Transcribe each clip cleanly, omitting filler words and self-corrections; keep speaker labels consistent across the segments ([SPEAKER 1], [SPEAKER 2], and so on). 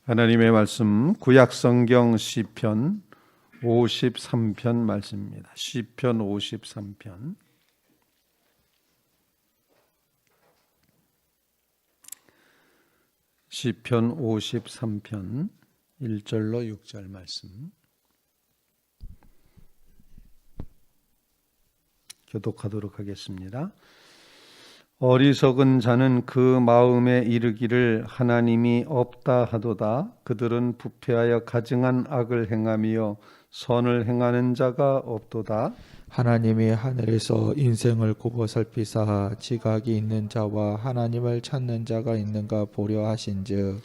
[SPEAKER 1] 하나님의 말씀 구약성경 시편 53편 말씀입니다. 시편 53편 시편 53편 1절로 6절 말씀 교독하도록 하겠습니다. 어리석은 자는 그 마음에 이르기를 하나님이 없다 하도다. 그들은 부패하여 가증한 악을 행하며 선을 행하는 자가 없도다.
[SPEAKER 2] 하나님이 하늘에서 인생을 굽어 살피사 지각이 있는 자와 하나님을 찾는 자가 있는가 보려 하신즉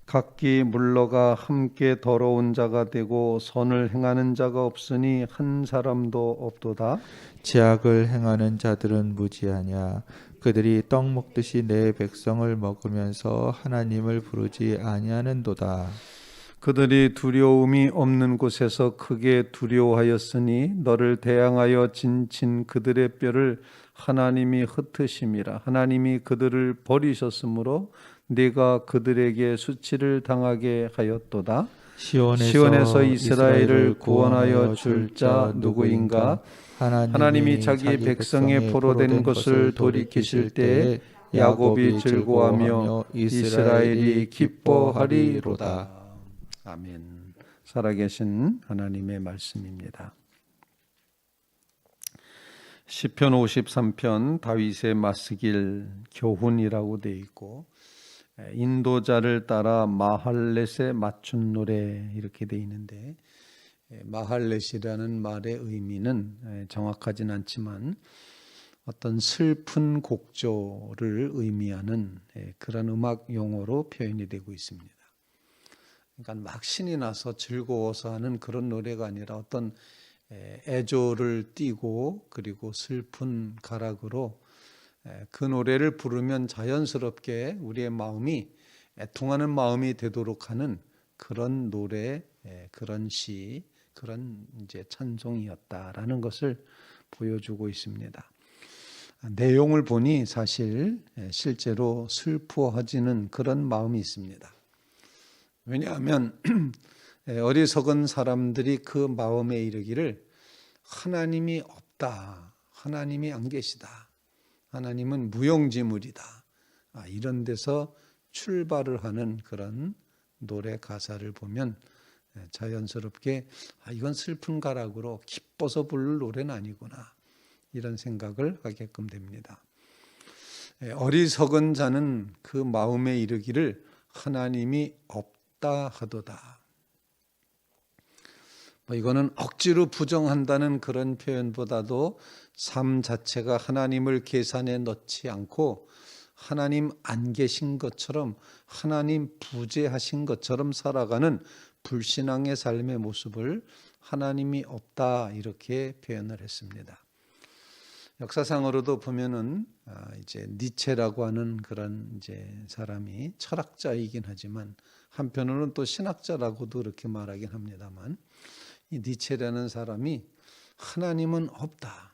[SPEAKER 1] 각기 물러가 함께 더러운 자가 되고 선을 행하는 자가 없으니 한 사람도 없도다.
[SPEAKER 2] 죄악을 행하는 자들은 무지하냐. 그들이 떡 먹듯이 내 백성을 먹으면서 하나님을 부르지 아니하는도다.
[SPEAKER 1] 그들이 두려움이 없는 곳에서 크게 두려워하였으니 너를 대항하여 진친 그들의 뼈를 하나님이 흩으심이라. 하나님이 그들을 버리셨으므로 네가 그들에게 수치를 당하게 하였도다. 시온에서 이스라엘을 구원하여 줄 자 누구인가? 하나님이 자기 백성의 포로된 것을 돌이키실 때에 야곱이 즐거워하며 이스라엘이 기뻐하리로다. 아멘. 살아계신 하나님의 말씀입니다. 시편 53편 다윗의 맞쓰길 교훈이라고 되어 있고 인도자를 따라 마할렛에 맞춘 노래 이렇게 되어 있는데 마할렛이라는 말의 의미는 정확하진 않지만 어떤 슬픈 곡조를 의미하는 그런 음악 용어로 표현이 되고 있습니다. 그러니까 막 신이 나서 즐거워서 하는 그런 노래가 아니라 어떤 애조를 띠고 그리고 슬픈 가락으로 그 노래를 부르면 자연스럽게 우리의 마음이 애통하는 마음이 되도록 하는 그런 노래, 그런 시, 그런 이제 찬송이었다라는 것을 보여주고 있습니다. 내용을 보니 사실 실제로 슬퍼하지는 그런 마음이 있습니다. 왜냐하면 어리석은 사람들이 그 마음에 이르기를 하나님이 없다, 하나님이 안 계시다, 하나님은 무용지물이다, 이런 데서 출발을 하는 그런 노래 가사를 보면 자연스럽게 이건 슬픈 가락으로 기뻐서 부를 노래는 아니구나 이런 생각을 하게끔 됩니다. 어리석은 자는 그 마음에 이르기를 하나님이 없다 하도다. 이거는 억지로 부정한다는 그런 표현보다도 삶 자체가 하나님을 계산에 넣지 않고 하나님 안 계신 것처럼 하나님 부재하신 것처럼 살아가는 불신앙의 삶의 모습을 하나님이 없다 이렇게 표현을 했습니다. 역사상으로도 보면은 이제 니체라고 하는 그런 이제 사람이 철학자이긴 하지만 한편으로는 또 신학자라고도 그렇게 말하긴 합니다만 이 니체라는 사람이 하나님은 없다.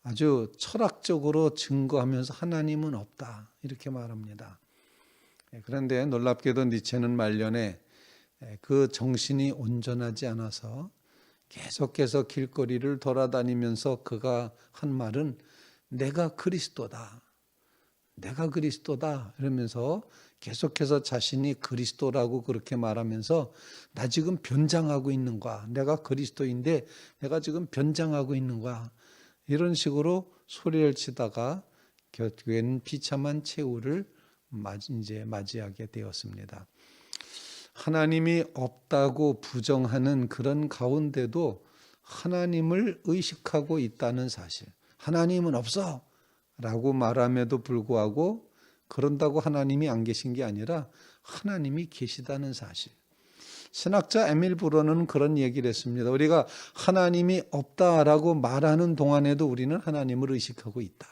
[SPEAKER 1] 아주 철학적으로 증거하면서 하나님은 없다. 이렇게 말합니다. 그런데 놀랍게도 니체는 말년에 그 정신이 온전하지 않아서 계속해서 길거리를 돌아다니면서 그가 한 말은 내가 그리스도다. 내가 그리스도다. 이러면서 계속해서 자신이 그리스도라고 그렇게 말하면서 나 지금 변장하고 있는 거야. 내가 그리스도인데 내가 지금 변장하고 있는 거야. 이런 식으로 소리를 치다가 결국에는 비참한 최후를 맞이하게 되었습니다. 하나님이 없다고 부정하는 그런 가운데도 하나님을 의식하고 있다는 사실. 하나님은 없어 라고 말함에도 불구하고 그런다고 하나님이 안 계신 게 아니라 하나님이 계시다는 사실. 신학자 에밀 브로는 그런 얘기를 했습니다. 우리가 하나님이 없다라고 말하는 동안에도 우리는 하나님을 의식하고 있다.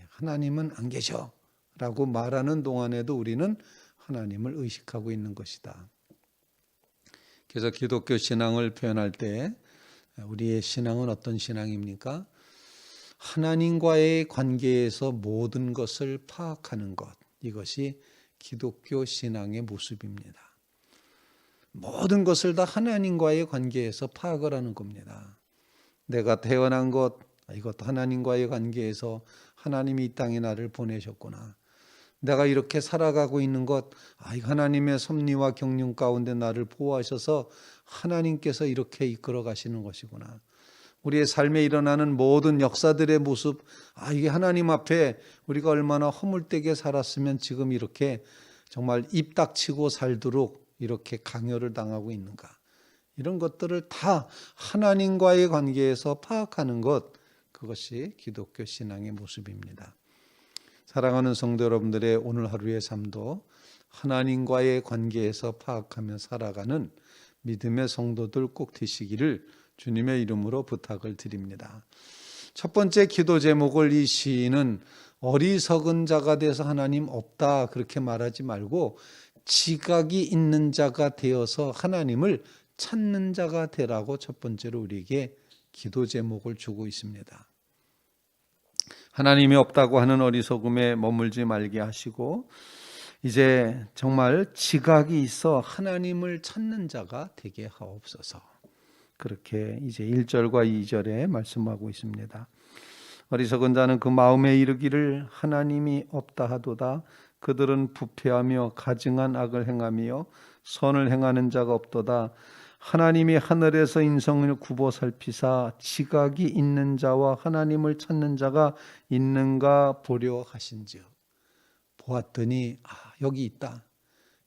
[SPEAKER 1] 하나님은 안 계셔 라고 말하는 동안에도 우리는 하나님을 의식하고 있는 것이다. 그래서 기독교 신앙을 표현할 때 우리의 신앙은 어떤 신앙입니까? 하나님과의 관계에서 모든 것을 파악하는 것, 이것이 기독교 신앙의 모습입니다. 모든 것을 다 하나님과의 관계에서 파악을 하는 겁니다. 내가 태어난 것, 이것도 하나님과의 관계에서 하나님이 이 땅에 나를 보내셨구나. 내가 이렇게 살아가고 있는 것, 이거 하나님의 섭리와 경륜 가운데 나를 보호하셔서 하나님께서 이렇게 이끌어 가시는 것이구나. 우리의 삶에 일어나는 모든 역사들의 모습, 이게 하나님 앞에 우리가 얼마나 허물되게 살았으면 지금 이렇게 정말 입 닥치고 살도록 이렇게 강요를 당하고 있는가. 이런 것들을 다 하나님과의 관계에서 파악하는 것, 그것이 기독교 신앙의 모습입니다. 사랑하는 성도 여러분들의 오늘 하루의 삶도 하나님과의 관계에서 파악하며 살아가는 믿음의 성도들 꼭 되시기를 주님의 이름으로 부탁을 드립니다. 첫 번째 기도 제목을 이 시인은 어리석은 자가 돼서 하나님 없다 그렇게 말하지 말고 지각이 있는 자가 되어서 하나님을 찾는 자가 되라고 첫 번째로 우리에게 기도 제목을 주고 있습니다. 하나님이 없다고 하는 어리석음에 머물지 말게 하시고 이제 정말 지각이 있어 하나님을 찾는 자가 되게 하옵소서. 그렇게 이제 1절과 2절에 말씀하고 있습니다. 어리석은 자는 그 마음에 이르기를 하나님이 없다 하도다. 그들은 부패하며 가증한 악을 행하며 선을 행하는 자가 없도다. 하나님이 하늘에서 인성을 굽어 살피사 지각이 있는 자와 하나님을 찾는 자가 있는가 보려 하신지요. 보았더니 여기 있다.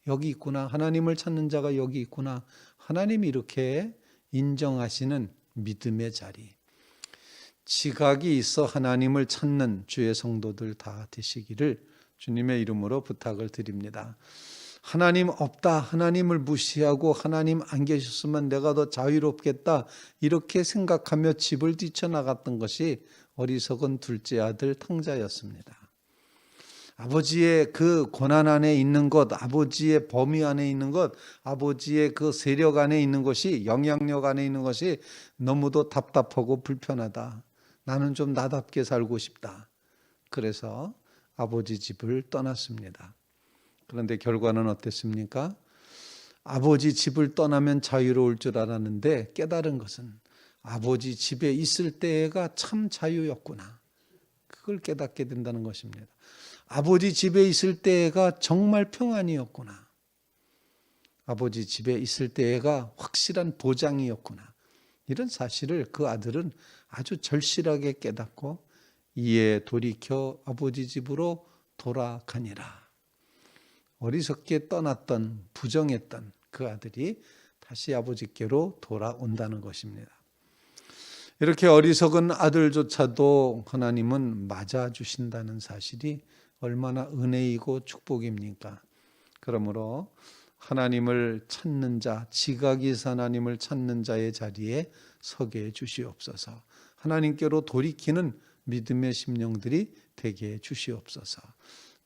[SPEAKER 1] 여기 있구나. 하나님을 찾는 자가 여기 있구나. 하나님이 이렇게 인정하시는 믿음의 자리. 지각이 있어 하나님을 찾는 주의 성도들 다 되시기를 주님의 이름으로 부탁을 드립니다. 하나님 없다, 하나님을 무시하고 하나님 안 계셨으면 내가 더 자유롭겠다 이렇게 생각하며 집을 뛰쳐나갔던 것이 어리석은 둘째 아들 탕자였습니다. 아버지의 그 권한 안에 있는 것, 아버지의 범위 안에 있는 것, 아버지의 그 세력 안에 있는 것이, 영향력 안에 있는 것이 너무도 답답하고 불편하다. 나는 좀 나답게 살고 싶다. 그래서 아버지 집을 떠났습니다. 그런데 결과는 어땠습니까? 아버지 집을 떠나면 자유로울 줄 알았는데 깨달은 것은 아버지 집에 있을 때가 참 자유였구나. 그걸 깨닫게 된다는 것입니다. 아버지 집에 있을 때가 정말 평안이었구나. 아버지 집에 있을 때가 확실한 보장이었구나. 이런 사실을 그 아들은 아주 절실하게 깨닫고 이에 돌이켜 아버지 집으로 돌아가니라. 어리석게 떠났던 부정했던 그 아들이 다시 아버지께로 돌아온다는 것입니다. 이렇게 어리석은 아들조차도 하나님은 맞아주신다는 사실이 얼마나 은혜이고 축복입니까? 그러므로 하나님을 찾는 자, 지각이 있어 하나님을 찾는 자의 자리에 서게 해 주시옵소서. 하나님께로 돌이키는 믿음의 심령들이 되게 해 주시옵소서.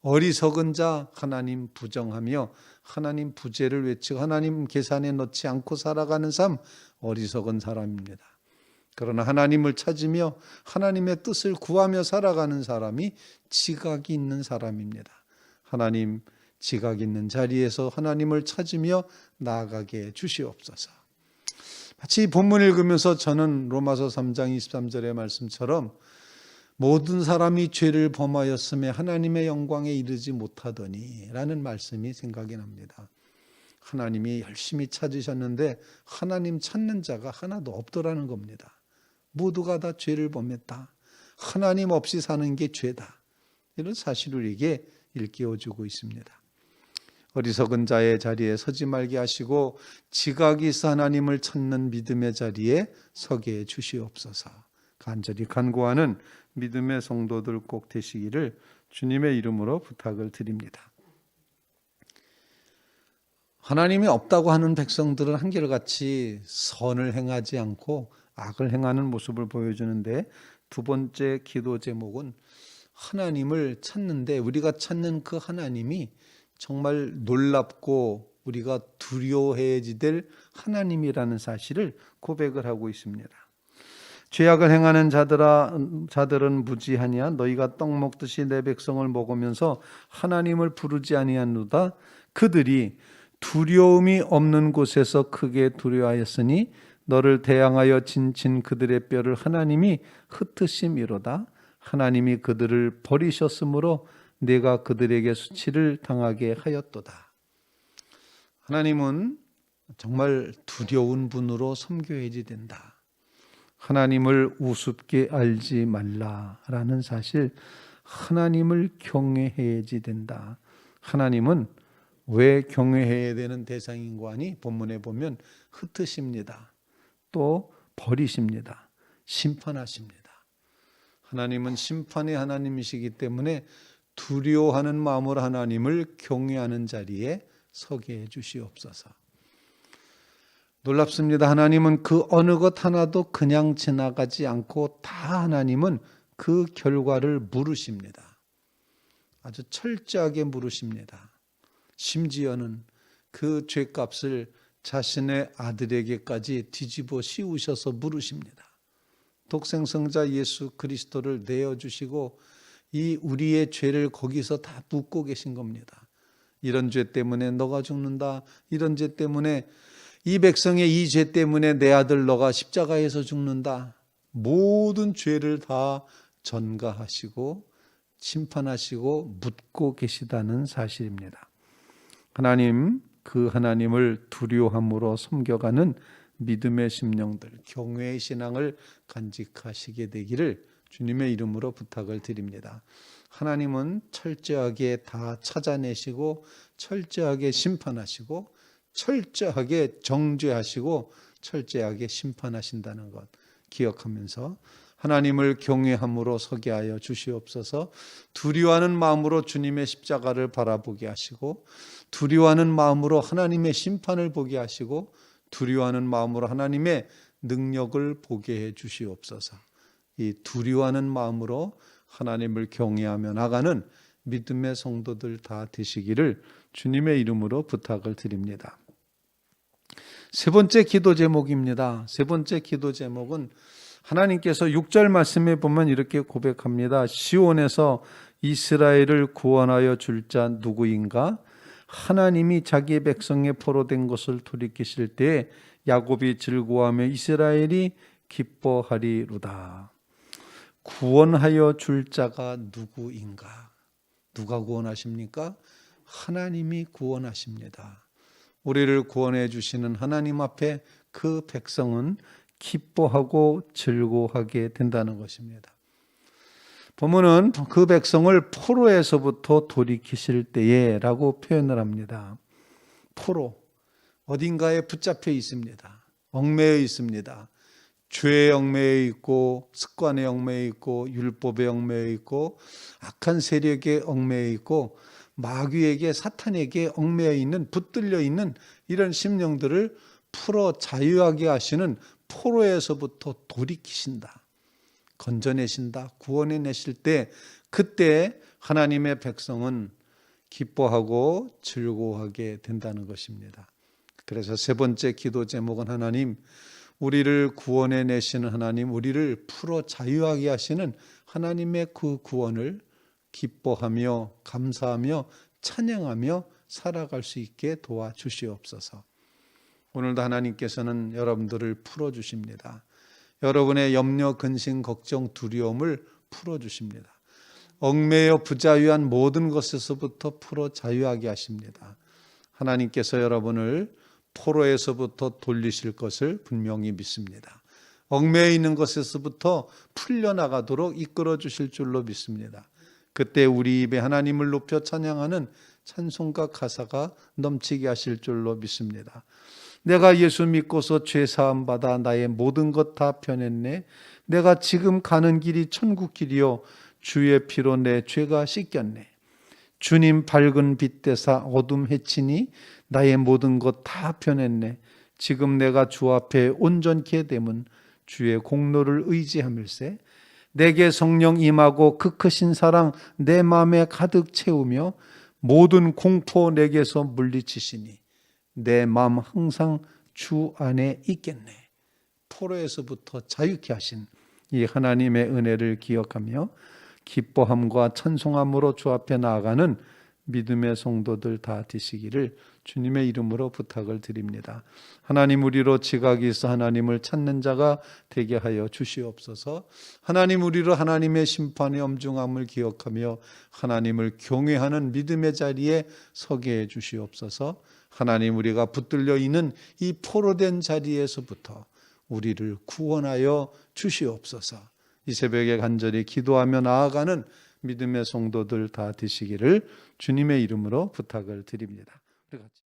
[SPEAKER 1] 어리석은 자 하나님 부정하며 하나님 부재를 외치고 하나님 계산에 넣지 않고 살아가는 삶 어리석은 사람입니다. 그러나 하나님을 찾으며 하나님의 뜻을 구하며 살아가는 사람이 지각이 있는 사람입니다. 하나님 지각 있는 자리에서 하나님을 찾으며 나아가게 주시옵소서. 마치 본문 읽으면서 저는 로마서 3장 23절의 말씀처럼 모든 사람이 죄를 범하였음에 하나님의 영광에 이르지 못하더니 라는 말씀이 생각이 납니다. 하나님이 열심히 찾으셨는데 하나님 찾는 자가 하나도 없더라는 겁니다. 모두가 다 죄를 범했다. 하나님 없이 사는 게 죄다. 이런 사실을 우리에게 일깨워주고 있습니다. 어리석은 자의 자리에 서지 말게 하시고 지각이 있어 하나님을 찾는 믿음의 자리에 서게 해 주시옵소서. 간절히 간구하는 믿음의 성도들 꼭 되시기를 주님의 이름으로 부탁을 드립니다. 하나님이 없다고 하는 백성들은 한결같이 선을 행하지 않고 악을 행하는 모습을 보여주는데 두 번째 기도 제목은 하나님을 찾는데 우리가 찾는 그 하나님이 정말 놀랍고 우리가 두려워해야지 될 하나님이라는 사실을 고백을 하고 있습니다. 죄악을 행하는 자들은 무지하냐? 너희가 떡 먹듯이 내 백성을 먹으면서 하나님을 부르지 아니하노다. 그들이 두려움이 없는 곳에서 크게 두려워하였으니 너를 대항하여 진친 그들의 뼈를 하나님이 흩으심이로다. 하나님이 그들을 버리셨으므로 내가 그들에게 수치를 당하게 하였도다. 하나님은 정말 두려운 분으로 섬겨야지 된다. 하나님을 우습게 알지 말라라는 사실, 하나님을 경외해야지 된다. 하나님은 왜 경외해야 되는 대상인고 하니 본문에 보면 흩으십니다. 또 버리십니다. 심판하십니다. 하나님은 심판의 하나님이시기 때문에 두려워하는 마음으로 하나님을 경외하는 자리에 서게 해 주시옵소서. 놀랍습니다. 하나님은 그 어느 것 하나도 그냥 지나가지 않고 다 하나님은 그 결과를 물으십니다. 아주 철저하게 물으십니다. 심지어는 그 죄값을 자신의 아들에게까지 뒤집어 씌우셔서 물으십니다. 독생성자 예수 그리스도를 내어주시고 이 우리의 죄를 거기서 다 묻고 계신 겁니다. 이런 죄 때문에 너가 죽는다. 이런 죄 때문에 이 백성의 이 죄 때문에 내 아들 너가 십자가에서 죽는다. 모든 죄를 다 전가하시고 심판하시고 묻고 계시다는 사실입니다. 하나님, 그 하나님을 두려워함으로 섬겨가는 믿음의 심령들, 경외의 신앙을 간직하시게 되기를 주님의 이름으로 부탁을 드립니다. 하나님은 철저하게 다 찾아내시고 철저하게 심판하시고 철저하게 정죄하시고 철저하게 심판하신다는 것 기억하면서 하나님을 경외함으로 서게 하여 주시옵소서. 두려워하는 마음으로 주님의 십자가를 바라보게 하시고 두려워하는 마음으로 하나님의 심판을 보게 하시고 두려워하는 마음으로 하나님의 능력을 보게 해 주시옵소서. 이 두려워하는 마음으로 하나님을 경외하며 나가는 믿음의 성도들 다 되시기를 주님의 이름으로 부탁을 드립니다. 세 번째 기도 제목입니다. 세 번째 기도 제목은 하나님께서 6절 말씀에 보면 이렇게 고백합니다. 시온에서 이스라엘을 구원하여 줄 자 누구인가? 하나님이 자기의 백성의 포로된 것을 돌이키실 때에 야곱이 즐거워하며 이스라엘이 기뻐하리로다. 구원하여 줄 자가 누구인가? 누가 구원하십니까? 하나님이 구원하십니다. 우리를 구원해 주시는 하나님 앞에 그 백성은 기뻐하고 즐거워하게 된다는 것입니다. 본문은 그 백성을 포로에서부터 돌이키실 때에 라고 표현을 합니다. 포로, 어딘가에 붙잡혀 있습니다. 얽매여 있습니다. 죄에 얽매여 있고 습관에 얽매여 있고 율법에 얽매여 있고 악한 세력에 얽매여 있고 마귀에게 사탄에게 얽매여 있는 붙들려 있는 이런 심령들을 풀어 자유하게 하시는 포로에서부터 돌이키신다. 건져내신다. 구원해내실 때 그때 하나님의 백성은 기뻐하고 즐거워하게 된다는 것입니다. 그래서 세 번째 기도 제목은 하나님, 우리를 구원해내시는 하나님, 우리를 풀어 자유하게 하시는 하나님의 그 구원을 기뻐하며 감사하며 찬양하며 살아갈 수 있게 도와주시옵소서. 오늘도 하나님께서는 여러분들을 풀어주십니다. 여러분의 염려, 근심, 걱정, 두려움을 풀어주십니다. 얽매여 부자유한 모든 것에서부터 풀어 자유하게 하십니다. 하나님께서 여러분을 포로에서부터 돌리실 것을 분명히 믿습니다. 얽매여 있는 것에서부터 풀려나가도록 이끌어 주실 줄로 믿습니다. 그때 우리 입에 하나님을 높여 찬양하는 찬송가 가사가 넘치게 하실 줄로 믿습니다. 내가 예수 믿고서 죄 사함 받아 나의 모든 것 다 편했네. 내가 지금 가는 길이 천국 길이요 주의 피로 내 죄가 씻겼네. 주님 밝은 빛 대사 어둠 해치니 나의 모든 것 다 편했네. 지금 내가 주 앞에 온전케 되면 주의 공로를 의지하밀세. 내게 성령 임하고 그 크신 사랑 내 마음에 가득 채우며 모든 공포 내게서 물리치시니 내 마음 항상 주 안에 있겠네. 포로에서부터 자유케 하신 이 하나님의 은혜를 기억하며 기뻐함과 찬송함으로 주 앞에 나아가는 믿음의 성도들 다 되시기를 주님의 이름으로 부탁을 드립니다. 하나님, 우리로 지각이 있어 하나님을 찾는 자가 되게 하여 주시옵소서. 하나님, 우리로 하나님의 심판의 엄중함을 기억하며 하나님을 경외하는 믿음의 자리에 서게 해 주시옵소서. 하나님, 우리가 붙들려 있는 이 포로된 자리에서부터 우리를 구원하여 주시옵소서. 이 새벽에 간절히 기도하며 나아가는 믿음의 성도들 다 되시기를 주님의 이름으로 부탁을 드립니다. 우리 같이